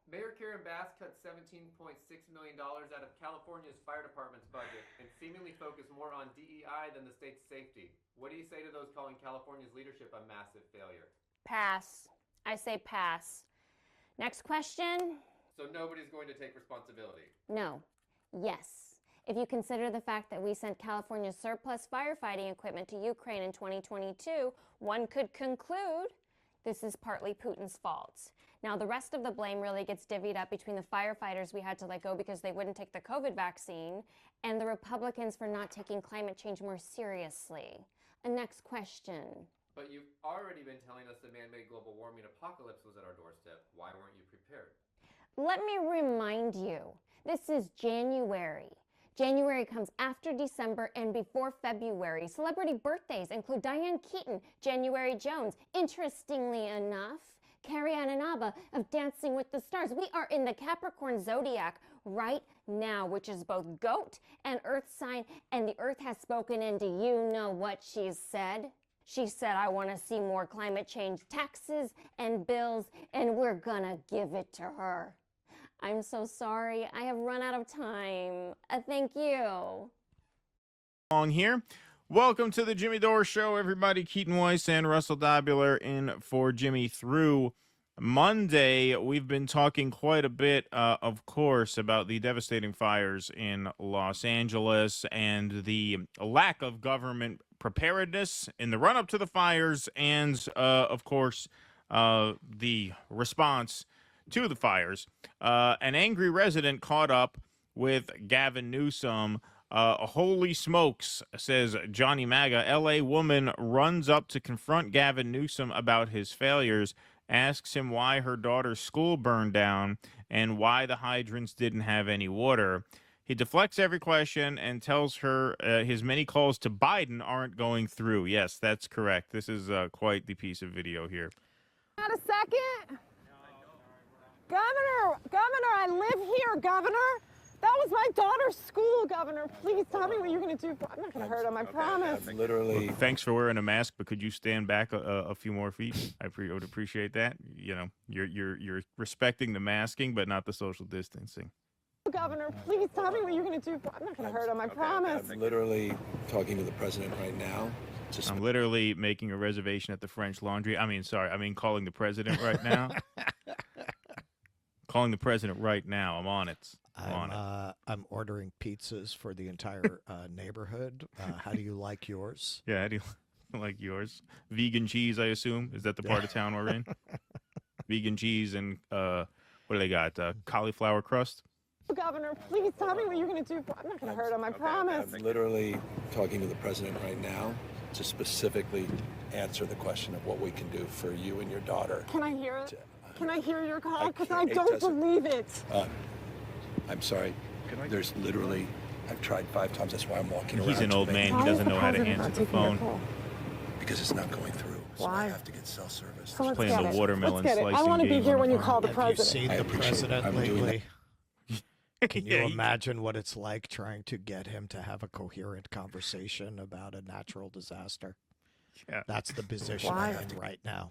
Mayor Karen Bass cut $17.6 million out of California's fire department's budget and seemingly focused more on DEI than the state's safety. What do you say to those calling California's leadership a massive failure? Pass. I say pass. Next question. So nobody's going to take responsibility? No. Yes. If you consider the fact that we sent California's surplus firefighting equipment to Ukraine in 2022, one could conclude this is partly Putin's fault. Now, the rest of the blame really gets divvied up between the firefighters we had to let go because they wouldn't take the COVID vaccine and the Republicans for not taking climate change more seriously. A next question. But you've already been telling us the man-made global warming apocalypse was at our doorstep. Why weren't you prepared? Let me remind you, this is January. January comes after December and before February. Celebrity birthdays include Diane Keaton, January Jones. Interestingly enough, Carrie Ann Inaba of Dancing with the Stars. We are in the Capricorn zodiac right now, which is both goat and earth sign, and the earth has spoken, and do you know what she's said? She said, I want to see more climate change taxes and bills, and we're gonna give it to her. I'm so sorry. I have run out of time. Thank you. On here. Welcome to the Jimmy Dore Show, everybody. Keaton Weiss and Russell Dobular in for Jimmy through Monday. We've been talking quite a bit, of course, about the devastating fires in Los Angeles and the lack of government preparedness in the run-up to the fires and, of course, the response to the fires. An angry resident caught up with Gavin Newsom. Holy smokes, says Johnny Maga. L.A. woman runs up to confront Gavin Newsom about his failures, asks him why her daughter's school burned down and why the hydrants didn't have any water. He deflects every question and tells her his many calls to Biden aren't going through. Yes, that's correct. This is quite the piece of video here. Not a second. Governor, I live here, Governor. That was my daughter's school, Governor. Please tell me what you're going to do. I'm not going to hurt him, I promise. Literally. Well, thanks for wearing a mask, but could you stand back a few more feet? I would appreciate that. You know, you're respecting the masking, but not the social distancing. Governor, please tell me what you're going to do. I'm not going to hurt him, I promise. I'm literally talking to the president right now. I'm literally making a reservation at the French Laundry. I mean, calling the president right now. Calling the president right now. I'm on it. I'm ordering pizzas for the entire neighborhood. How do you like yours? Yeah, how do you like yours? Vegan cheese, I assume. Is that the part of town we're in? Vegan cheese and what do they got? Cauliflower crust? Governor, please tell me what you're going to do. I'm not going to hurt him, I promise. I'm literally talking to the president right now to specifically answer the question of what we can do for you and your daughter. Can I hear it? Can I hear your call? Because I don't believe it. I'm sorry. There's literally, I've tried 5 times. That's why I'm walking around. He's an old man. He doesn't know how to answer the phone. Because it's not going through. So why? I have to get cell service. So let's playing get the watermelon let's get slicing it. I want to be game here on when the you call the Have you president. seen I the appreciate it. president I'm doing lately? Can you Yeah, imagine what it's like trying to get him to have a coherent conversation about a natural disaster? Yeah. That's the position Why? I'm in right now.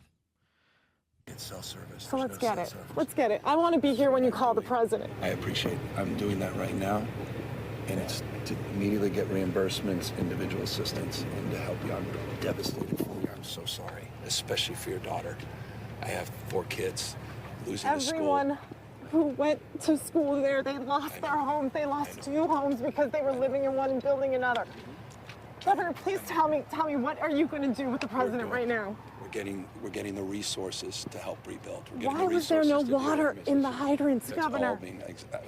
Get cell service. So There's let's no get cell it. service. Let's get it. I want to be here when you call the president. I appreciate it. I'm doing that right now. And it's to immediately get reimbursements, individual assistance, and to help you. I'm devastated for you. I'm so sorry, especially for your daughter. I have 4 kids, losing the school. Everyone who went to school there, they lost their homes. They lost 2 homes because they were living in one and building another. Governor, please tell me, what are you going to do with the president right now? We're getting the resources to help rebuild. We're getting Why the was there no resources to do water it. in the hydrants, That's Governor? all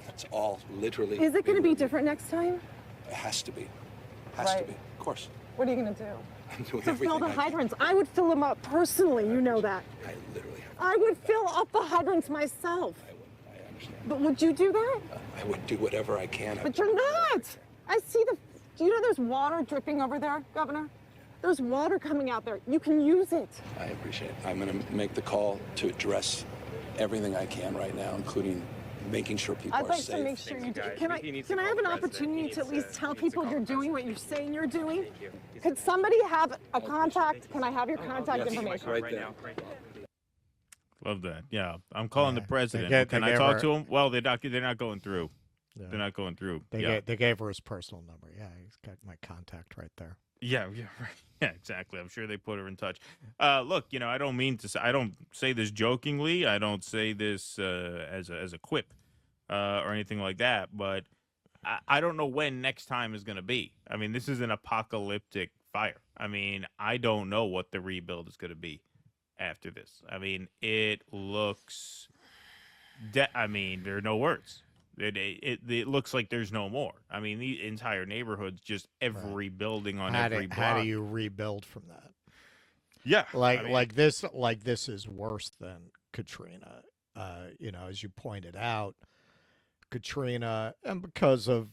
that's all literally. Is it going to be different next time? It has to be. Has to Right. be. Of course. What are you going to do? I'm doing To everything fill the I can. hydrants. I would fill them up personally, you know that. I literally have. I would fill up the hydrants myself. I understand. But would you do that? I would do whatever I can. But you're not. I see do you know there's water dripping over there, Governor? There's water coming out there. You can use it. I appreciate it. I'm going to make the call to address everything I can right now, including making sure people I'd are like safe. to make sure you do. Can I have an opportunity to at least tell people you're doing what you're saying you're doing? Could somebody have a contact? Can I have your contact information? Right there. Love that. Yeah, I'm calling the Yeah, president. Can I gave talk her- to him? Well, they're not going through. Yeah. They're not going through. They gave her his personal number. Yeah, he's got my contact right there. Yeah, right. Yeah, exactly. I'm sure they put her in touch. Look, I don't mean to say, I don't say this jokingly. I don't say this as a quip or anything like that. But I don't know when next time is going to be. I mean, this is an apocalyptic fire. I mean, I don't know what the rebuild is going to be after this. I mean, it looks. I mean, there are no words. It looks like there's no more. I mean, the entire neighborhood's just every building on every block. How do you rebuild from that? Yeah, Like this is worse than Katrina. As you pointed out, Katrina, and because of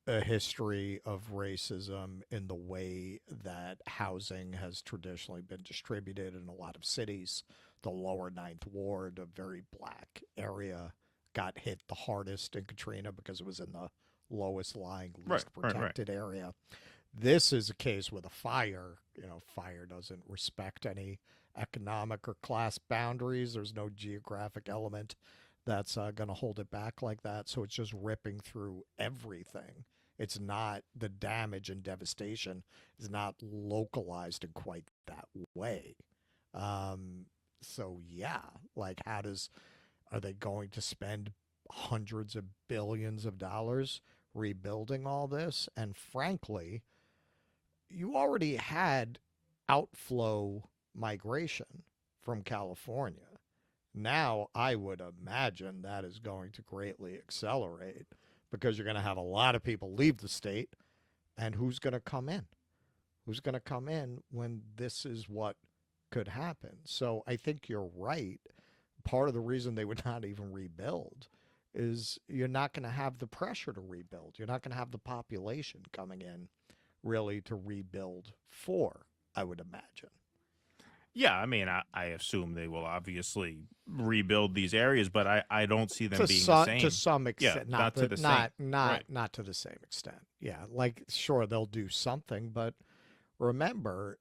a history of racism in the way that housing has traditionally been distributed in a lot of cities, the lower Ninth Ward, a very black area, got hit the hardest in Katrina because it was in the lowest lying, least protected area. This is a case with a fire. Fire doesn't respect any economic or class boundaries. There's no geographic element that's going to hold it back like that. So it's just ripping through everything. It's not, the damage and devastation is not localized in quite that way. So yeah, like are they going to spend hundreds of billions of dollars rebuilding all this? And frankly, you already had outflow migration from California. Now, I would imagine that is going to greatly accelerate because you're going to have a lot of people leave the state. And who's going to come in? Who's going to come in when this is what could happen? So I think you're right. Part of the reason they would not even rebuild is you're not going to have the pressure to rebuild. You're not going to have the population coming in really to rebuild for, I would imagine. Yeah, I mean, I assume they will obviously rebuild these areas, but I don't see them being the same. To some extent. Yeah, not to the same. Not to the same extent. Yeah, like, sure, they'll do something, but remember,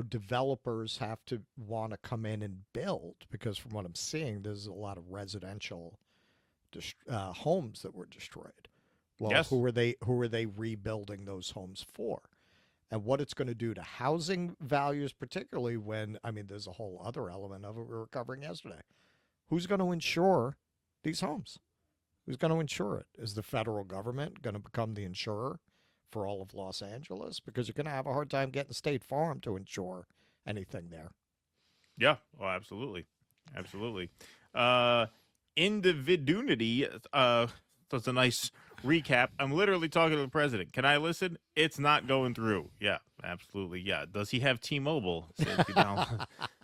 developers have to want to come in and build, because from what I'm seeing, there's a lot of residential homes that were destroyed. Well, yes. Who are they rebuilding those homes for? And what it's going to do to housing values, particularly when, there's a whole other element of it we were covering yesterday. Who's going to insure these homes? Who's going to insure it? Is the federal government going to become the insurer for all of Los Angeles? Because you're going to have a hard time getting State Farm to insure anything there. Yeah, well, absolutely. Absolutely. Individunity, that's a nice recap. I'm literally talking to the president. Can I listen? It's not going through. Yeah, absolutely. Yeah. Does he have T-Mobile?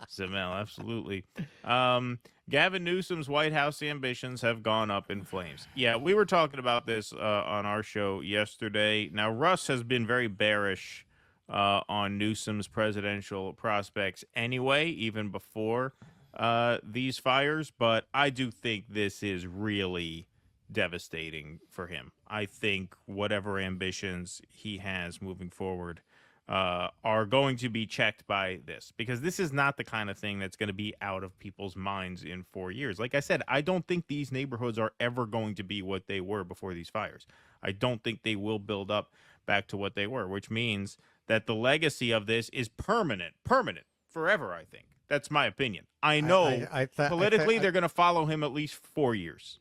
Said Mel, absolutely. Gavin Newsom's White House ambitions have gone up in flames. Yeah, we were talking about this on our show yesterday. Now, Russ has been very bearish on Newsom's presidential prospects anyway, even before these fires. But I do think this is really devastating for him. I think whatever ambitions he has moving forward are going to be checked by this, because this is not the kind of thing that's going to be out of people's minds in 4 years. Like I said, I don't think these neighborhoods are ever going to be what they were before these fires. I don't think they will build up back to what they were, which means that the legacy of this is permanent forever. I think that's my opinion. I know politically they're going to follow him at least 4 years.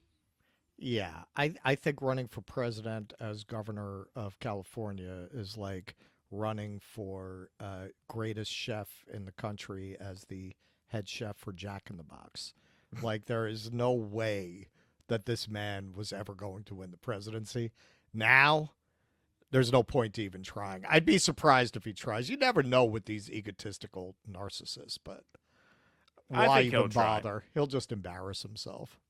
Yeah, I think running for president as governor of California is like running for greatest chef in the country as the head chef for Jack in the Box. Like, there is no way that this man was ever going to win the presidency. Now, there's no point to even trying. I'd be surprised if he tries. You never know with these egotistical narcissists, but why even bother? He'll just embarrass himself.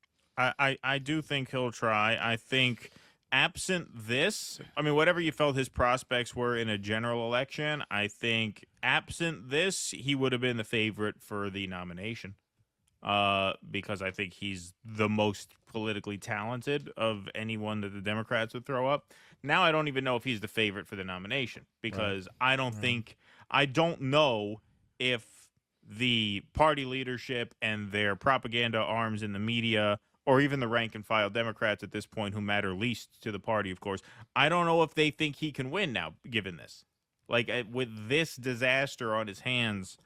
I do think he'll try. I think absent this, whatever you felt his prospects were in a general election, I think absent this, he would have been the favorite for the nomination because I think he's the most politically talented of anyone that the Democrats would throw up. Now I don't even know if he's the favorite for the nomination because I don't know if the party leadership and their propaganda arms in the media, or even the rank and file Democrats at this point, who matter least to the party, of course. I don't know if they think he can win now, given this. Like, with this disaster on his hands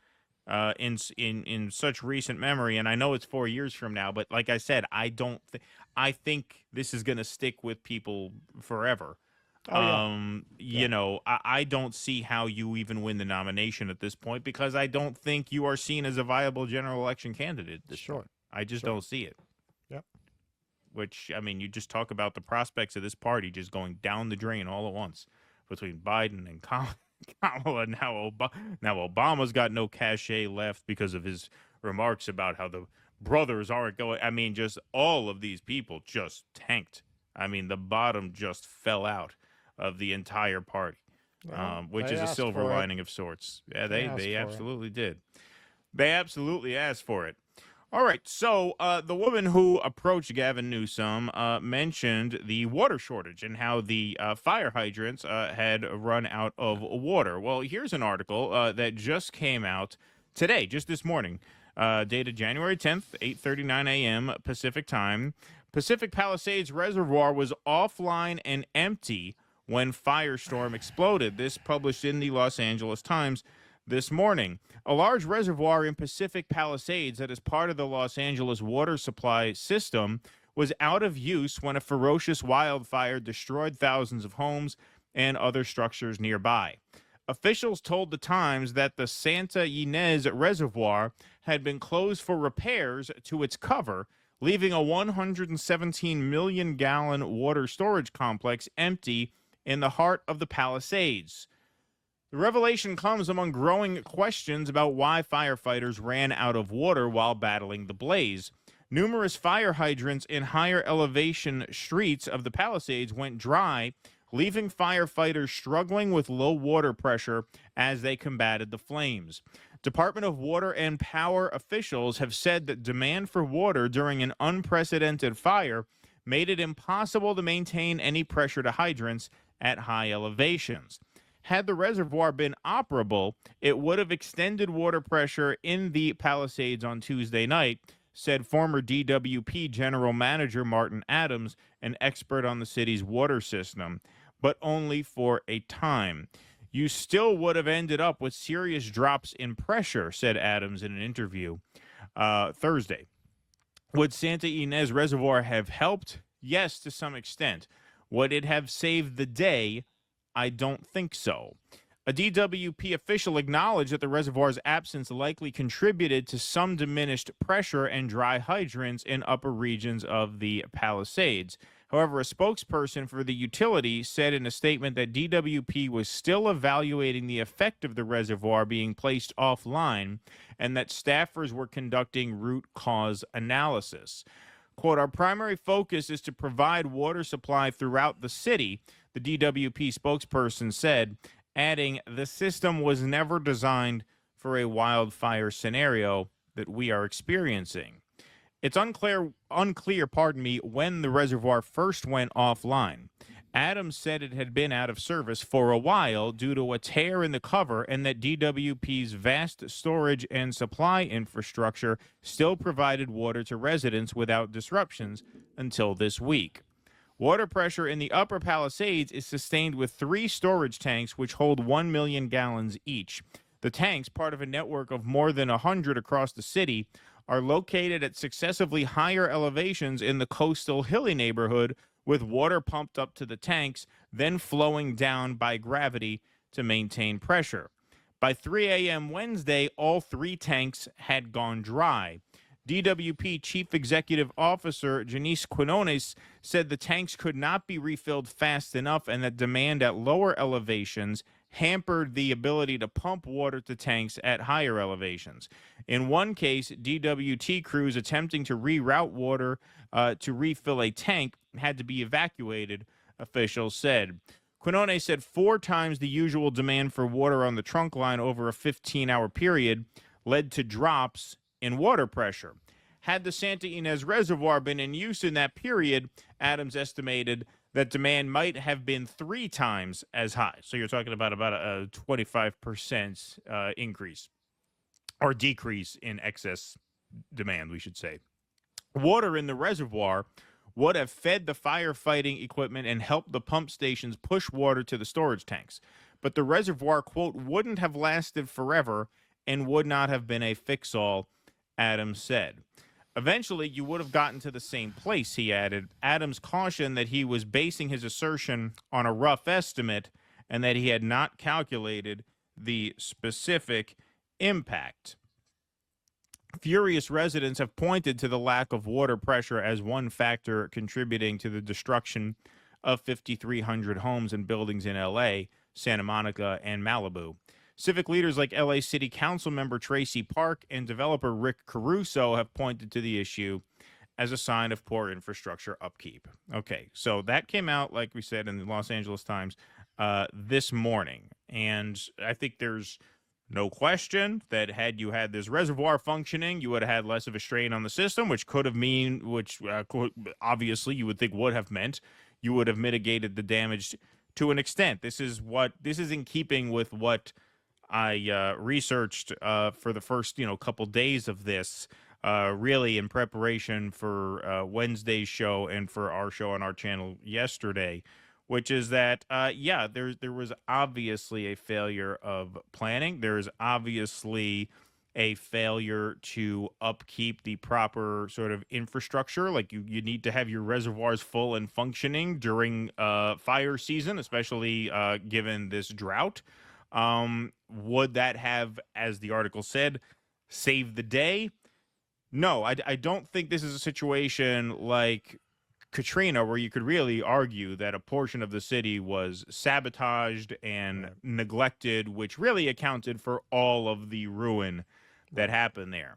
in such recent memory, and I know it's 4 years from now, but like I said, I think this is going to stick with people forever. You know, I don't see how you even win the nomination at this point, because I don't think you are seen as a viable general election candidate at this point. I just don't see it. Yep. Which, I mean, you just talk about the prospects of this party just going down the drain all at once between Biden and Kamala. Now Obama's got no cachet left because of his remarks about how the brothers aren't going. I mean, just all of these people just tanked. I mean, the bottom just fell out of the entire party, which is a silver lining of sorts. Yeah, they absolutely did. They absolutely asked for it. All right, so the woman who approached Gavin Newsom mentioned the water shortage and how the fire hydrants had run out of water. Well, here's an article that just came out today, just this morning, dated January 10th, 8:39 a.m. Pacific time. Pacific Palisades Reservoir was offline and empty when firestorm exploded. This published in the Los Angeles Times this morning. A large reservoir in Pacific Palisades that is part of the Los Angeles water supply system was out of use when a ferocious wildfire destroyed thousands of homes and other structures nearby. Officials told the Times that the Santa Ynez Reservoir had been closed for repairs to its cover, leaving a 117 million gallon water storage complex empty in the heart of the Palisades. The revelation comes among growing questions about why firefighters ran out of water while battling the blaze. Numerous fire hydrants in higher elevation streets of the Palisades went dry, leaving firefighters struggling with low water pressure as they combated the flames. Department of Water and Power officials have said that demand for water during an unprecedented fire made it impossible to maintain any pressure to hydrants at high elevations. Had the reservoir been operable, it would have extended water pressure in the Palisades on Tuesday night, said former DWP General Manager Martin Adams, an expert on the city's water system, but only for a time. You still would have ended up with serious drops in pressure, said Adams in an interview Thursday. Would Santa Ynez Reservoir have helped? Yes, to some extent. Would it have saved the day? I don't think so. A DWP official acknowledged that the reservoir's absence likely contributed to some diminished pressure and dry hydrants in upper regions of the Palisades. However, a spokesperson for the utility said in a statement that DWP was still evaluating the effect of the reservoir being placed offline and that staffers were conducting root cause analysis. Quote, our primary focus is to provide water supply throughout the city, the DWP spokesperson said, adding, the system was never designed for a wildfire scenario that we are experiencing. It's unclear, when the reservoir first went offline. Adams said it had been out of service for a while due to a tear in the cover and that DWP's vast storage and supply infrastructure still provided water to residents without disruptions until this week. Water pressure in the Upper Palisades is sustained with 3 storage tanks which hold 1 million gallons each. The tanks, part of a network of more than 100 across the city, are located at successively higher elevations in the coastal hilly neighborhood, with water pumped up to the tanks, then flowing down by gravity to maintain pressure. By 3 a.m. Wednesday, all 3 tanks had gone dry. DWP Chief Executive Officer Janice Quinones said the tanks could not be refilled fast enough and that demand at lower elevations hampered the ability to pump water to tanks at higher elevations. In one case, DWT crews attempting to reroute water to refill a tank had to be evacuated, officials said. Quinones said 4 times the usual demand for water on the trunk line over a 15-hour period led to drops in water pressure. Had the Santa Ynez Reservoir been in use in that period, Adams estimated that demand might have been 3 times as high. So you're talking about a 25% increase. or decrease in excess demand, we should say. Water in the reservoir would have fed the firefighting equipment and helped the pump stations push water to the storage tanks. But the reservoir, quote, wouldn't have lasted forever and would not have been a fix-all, Adams said. Eventually, you would have gotten to the same place, he added. Adams cautioned that he was basing his assertion on a rough estimate and that he had not calculated the specific impact. Furious residents have pointed to the lack of water pressure as one factor contributing to the destruction of 5,300 homes and buildings in L.A., Santa Monica, and Malibu. Civic leaders like L.A. City Council member Tracy Park and developer Rick Caruso have pointed to the issue as a sign of poor infrastructure upkeep. Okay, so that came out, like we said, in the Los Angeles Times this morning. And I think there's no question that had you had this reservoir functioning, you would have had less of a strain on the system, which obviously you would think would have meant you would have mitigated the damage to an extent. This is in keeping with what I researched for the first couple days of this, really in preparation for Wednesday's show and for our show on our channel yesterday, which is that, there was obviously a failure of planning. There's obviously a failure to upkeep the proper sort of infrastructure. Like you need to have your reservoirs full and functioning during fire season, especially given this drought. Would that have, as the article said, saved the day? No, I don't think this is a situation like Katrina, where you could really argue that a portion of the city was sabotaged and neglected, which really accounted for all of the ruin that happened there.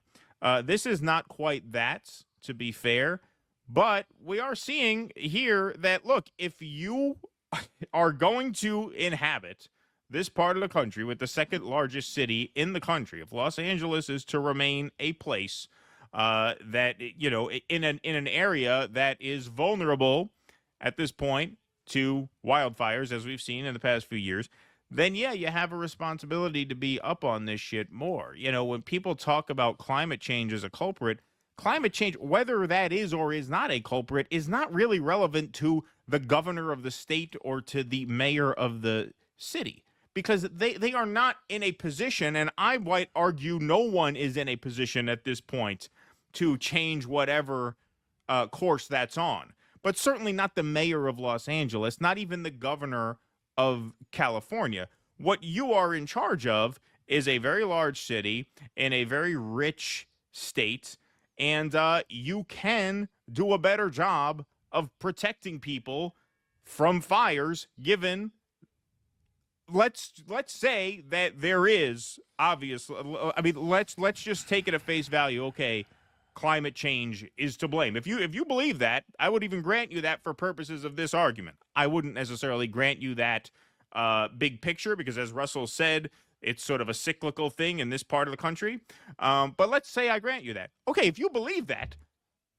This is not quite that, to be fair, but we are seeing here that, look, if you are going to inhabit this part of the country with the second largest city in the country, if Los Angeles is to remain a place that, in an area that is vulnerable at this point to wildfires, as we've seen in the past few years, then yeah, you have a responsibility to be up on this shit more. When people talk about climate change as a culprit, climate change, whether that is or is not a culprit, is not really relevant to the governor of the state or to the mayor of the city, because they are not in a position, and I might argue no one is in a position at this point to change whatever course that's on. But certainly not the mayor of Los Angeles, not even the governor of California. What you are in charge of is a very large city in a very rich state, and you can do a better job of protecting people from fires, given, let's say that there is, obviously, I mean, let's just take it at face value. Okay, climate change is to blame. If you believe that, I would even grant you that for purposes of this argument. I wouldn't necessarily grant you that big picture, because as Russell said, it's sort of a cyclical thing in this part of the country. But let's say I grant you that. Okay, if you believe that,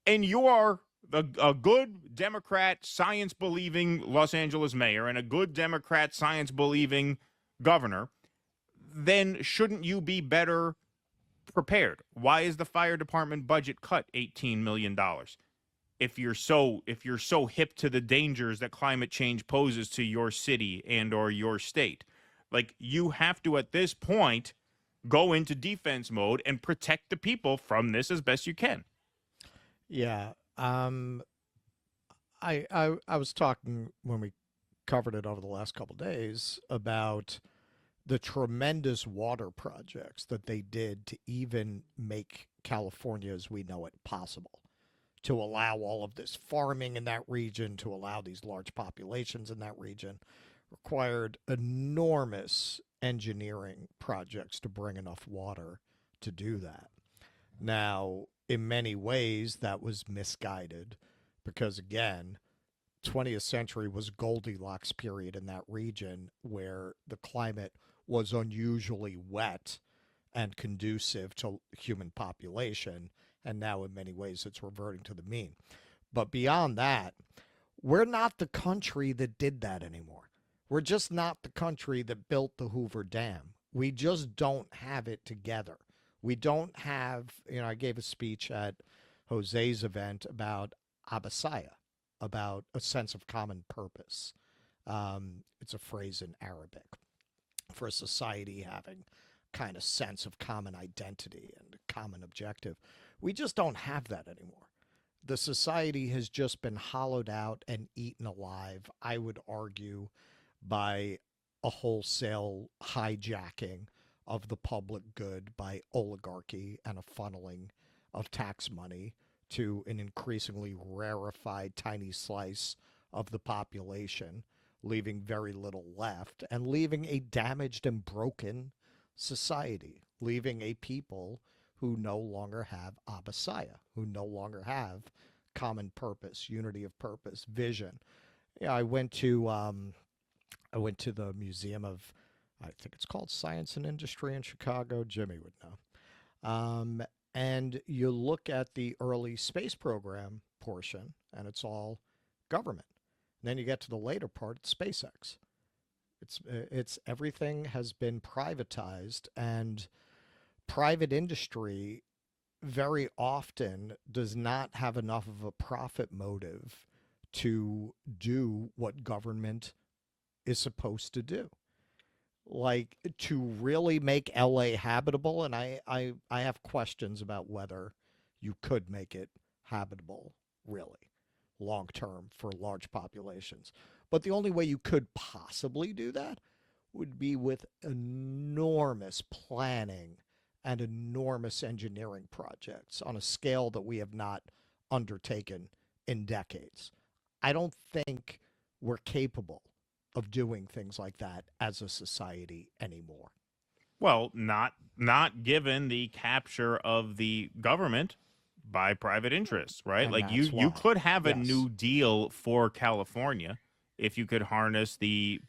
and you are a good Democrat, science-believing Los Angeles mayor and a good Democrat, science-believing governor, then shouldn't you be better prepared? Why is the fire department budget cut $18 million? If you're so hip to the dangers that climate change poses to your city and or your state, like, you have to at this point go into defense mode and protect the people from this as best you can. Yeah. I was talking when we covered it over the last couple of days about the tremendous water projects that they did to even make California as we know it possible, to allow all of this farming in that region, to allow these large populations in that region, required enormous engineering projects to bring enough water to do that. Now, in many ways, that was misguided because, again, 20th century was Goldilocks period in that region where the climate was unusually wet and conducive to human population, and now in many ways it's reverting to the mean. But beyond that, we're not the country that did that anymore. We're just not the country that built the Hoover Dam. We just don't have it together. We don't have, I gave a speech at Jose's event about Abasaya, about a sense of common purpose. It's a phrase in Arabic for a society having kind of sense of common identity and common objective. We just don't have that anymore. The society has just been hollowed out and eaten alive, I would argue, by a wholesale hijacking of the public good by oligarchy and a funneling of tax money to an increasingly rarefied tiny slice of the population, leaving very little left and leaving a damaged and broken society, leaving a people who no longer have Abasaya, who no longer have common purpose, unity of purpose, vision. I went to the Museum of, I think it's called Science and Industry in Chicago. Jimmy would know. And you look at the early space program portion, and it's all government. And then you get to the later part, it's SpaceX. It's everything has been privatized, and private industry very often does not have enough of a profit motive to do what government is supposed to do. Like, to really make LA habitable, and I have questions about whether you could make it habitable, really, long term for large populations. But the only way you could possibly do that would be with enormous planning and enormous engineering projects on a scale that we have not undertaken in decades. I don't think we're capable of doing things like that as a society anymore. Well, not given the capture of the government by private interests, right? And like that's you why. could have a Yes. new deal for California if you could harness the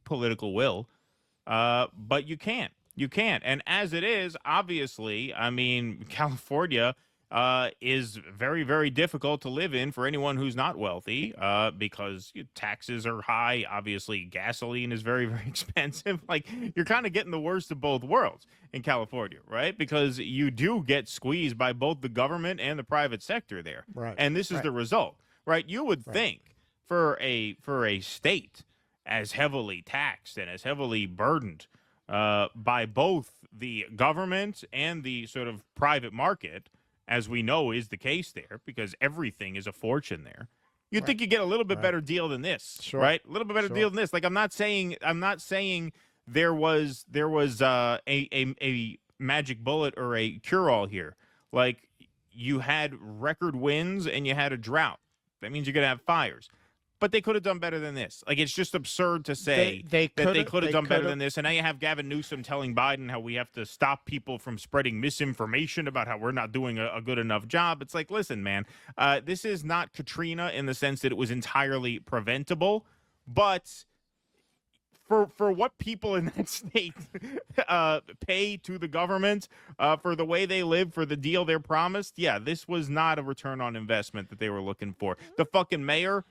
political will, but you can't. You can't. And as it is, obviously, I mean, California is very, very difficult to live in for anyone who's not wealthy because taxes are high. Obviously, gasoline is very, very expensive. Like, you're kind of getting the worst of both worlds in California, right? Because you do get squeezed by both the government and the private sector there. Right. And this is the result, right? You would think for a state as heavily taxed and as heavily burdened by both the government and the sort of private market, as we know is the case there, because everything is a fortune there. You'd think you get a little bit better deal than this, right? A little bit better deal than this. Like, I'm not saying there was a magic bullet or a cure-all here. Like, you had record winds and you had a drought. That means you're gonna have fires. But they could have done better than this. Like, it's just absurd to say that they could have done better than this. And now you have Gavin Newsom telling Biden how we have to stop people from spreading misinformation about how we're not doing a good enough job. It's like, listen, man, this is not Katrina in the sense that it was entirely preventable. But for what people in that state pay to the government, for the way they live, for the deal they're promised, yeah, this was not a return on investment that they were looking for. The fucking mayor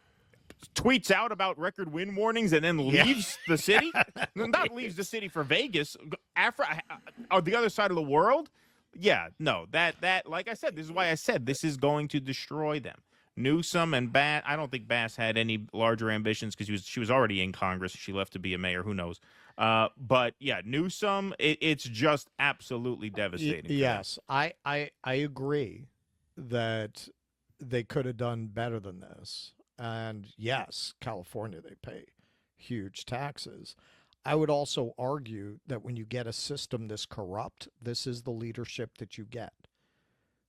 tweets out about record wind warnings and then leaves the city. Not leaves the city for Vegas, on the other side of the world. Yeah, no, that like I said, this is why I said this is going to destroy them. Newsom and Bass, I don't think Bass had any larger ambitions because she was already in Congress. She left to be a mayor. Who knows? But yeah, Newsom, it's just absolutely devastating. Yes, I agree that they could have done better than this. And yes, California, they pay huge taxes. I would also argue that when you get a system this corrupt, this is the leadership that you get.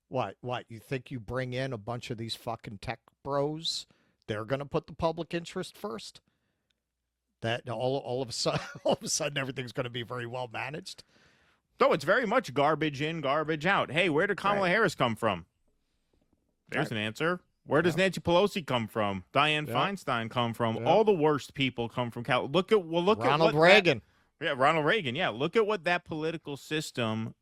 What? You think you bring in a bunch of these fucking tech bros? They're going to put the public interest first? That all of a sudden everything's going to be very well managed? So it's very much garbage in, garbage out. Hey, where did Kamala Harris come from? There's an answer. Where does Nancy Pelosi come from? Dianne Feinstein come from? All the worst people come from Cal. Look at Ronald Reagan. Ronald Reagan. Yeah, look at what that political system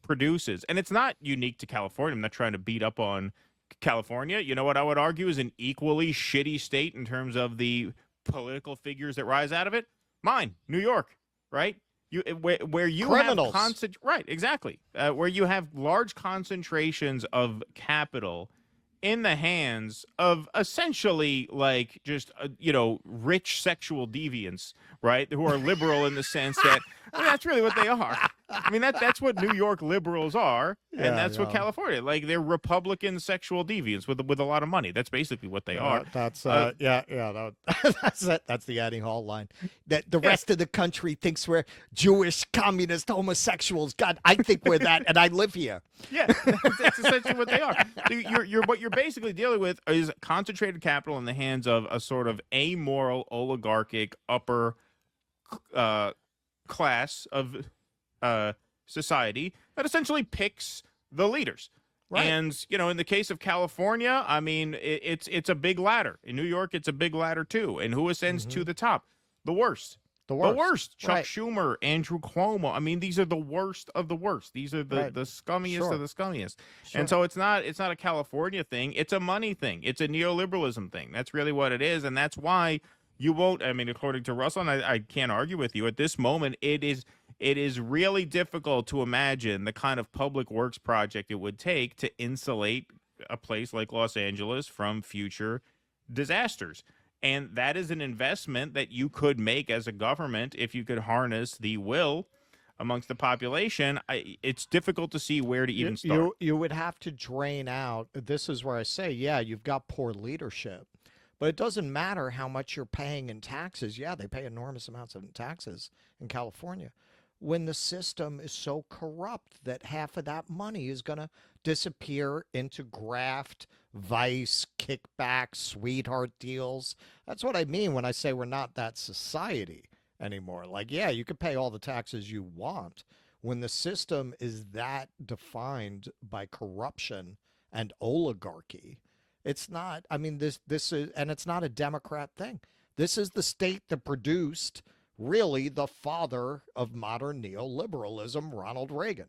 produces. And it's not unique to California. I'm not trying to beat up on California. You know what I would argue is an equally shitty state in terms of the political figures that rise out of it? Mine, New York, right? where you Criminals. have right, exactly, where you have large concentrations of capital in the hands of essentially like just rich sexual deviants, right? Who are liberal in the sense that that's really what they are. I mean that's what New York liberals are, and that's what California, like, they're Republican sexual deviants with a lot of money. That's basically what they are. That's that's it. That's the Annie Hall line. That the rest of the country thinks we're Jewish, communist, homosexuals. God, I think we're that, and I live here. Yeah, that's essentially what they are. What you're basically dealing with is concentrated capital in the hands of a sort of amoral, oligarchic, upper class of society that essentially picks the leaders. Right. And in the case of California, I mean, it's a big ladder. In New York, it's a big ladder too. And who ascends to the top? The worst. The worst. Chuck Right. Schumer, Andrew Cuomo. I mean, these are the worst of the worst. These are the scummiest of the scummiest. Sure. And so it's not a California thing. It's a money thing. It's a neoliberalism thing. That's really what it is. And that's why you won't, I mean, according to Russell, and I can't argue with you, at this moment, it is really difficult to imagine the kind of public works project it would take to insulate a place like Los Angeles from future disasters. And that is an investment that you could make as a government if you could harness the will amongst the population. It's difficult to see where to even start. You would have to drain out. This is where I say, yeah, you've got poor leadership. But it doesn't matter how much you're paying in taxes. Yeah, they pay enormous amounts of taxes in California. When the system is so corrupt that half of that money is going to disappear into graft, vice, kickbacks, sweetheart deals. That's what I mean when I say we're not that society anymore. Like, yeah, you can pay all the taxes you want. When the system is that defined by corruption and oligarchy, it's not, I mean, this is, and it's not a Democrat thing. This is the state that produced really the father of modern neoliberalism, Ronald Reagan.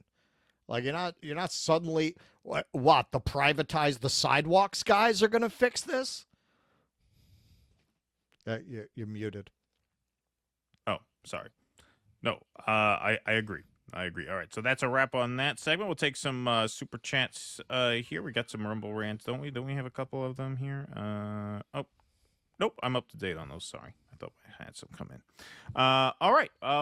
Like, you're not suddenly, what, the privatize the sidewalks guys are going to fix this? You're muted. Oh, sorry. No, I agree. I agree. All right, so that's a wrap on that segment. We'll take some super chats here. We got some Rumble rants, don't we? Don't we have a couple of them here? Oh, nope, I'm up to date on those. Sorry. I thought I had some come in. All right.